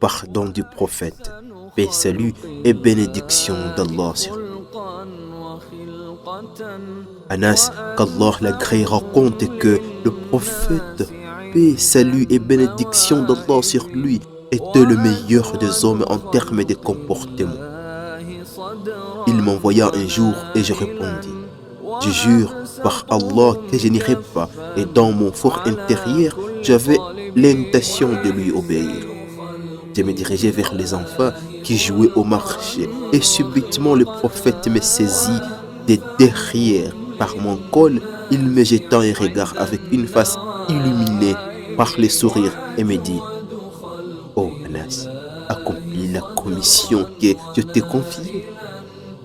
pardon du prophète, paix, salut et bénédiction d'Allah sur lui. Anas, qu'Allah l'agrée, raconte que le prophète, paix, salut et bénédiction d'Allah sur lui, était le meilleur des hommes en termes de comportement. Il m'envoya un jour et je répondis: je jure par Allah que je n'irai pas, et dans mon fort intérieur, j'avais l'intention de lui obéir. Je me dirigeais vers les enfants qui jouaient au marché, et subitement le prophète me saisit de derrière par mon col. Il me jeta un regard avec une face illuminée par le sourire et me dit: oh Anas, accomplis la commission que je t'ai confiée.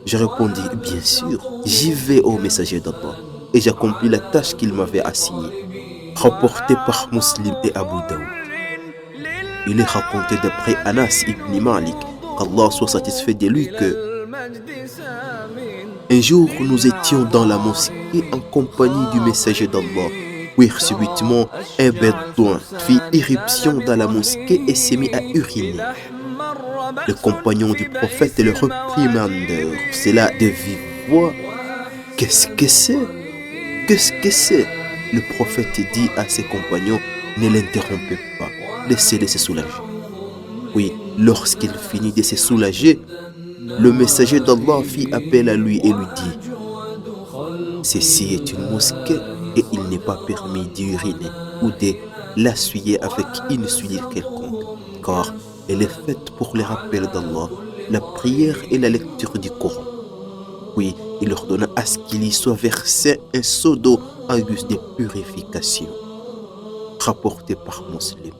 Je répondis: bien sûr, j'y vais au messager d'Allah, et j'accomplis la tâche qu'il m'avait assignée. Rapporté par Muslim et Abu Daoud. Il est raconté d'après Anas ibn Malik, qu'Allah soit satisfait de lui, que un jour nous étions dans la mosquée en compagnie du messager d'Allah. Oui, subitement, un bédouin fit irruption dans la mosquée et s'est mis à uriner. Le compagnon du prophète le réprimandèrent, cela de vive voix: qu'est-ce que c'est? Qu'est-ce que c'est? Le prophète dit à ses compagnons: ne l'interrompez pas, laissez-le se soulager. Oui, lorsqu'il finit de se soulager, le messager d'Allah fit appel à lui et lui dit: ceci est une mosquée et il n'est pas permis d'uriner ou de l'essuyer avec une souillure quelconque, car elle est faite pour le rappel d'Allah, la prière et la lecture du Coran. Puis il ordonna à ce qu'il y soit versé un seau d'eau en guise de purification. Rapporté par Muslim.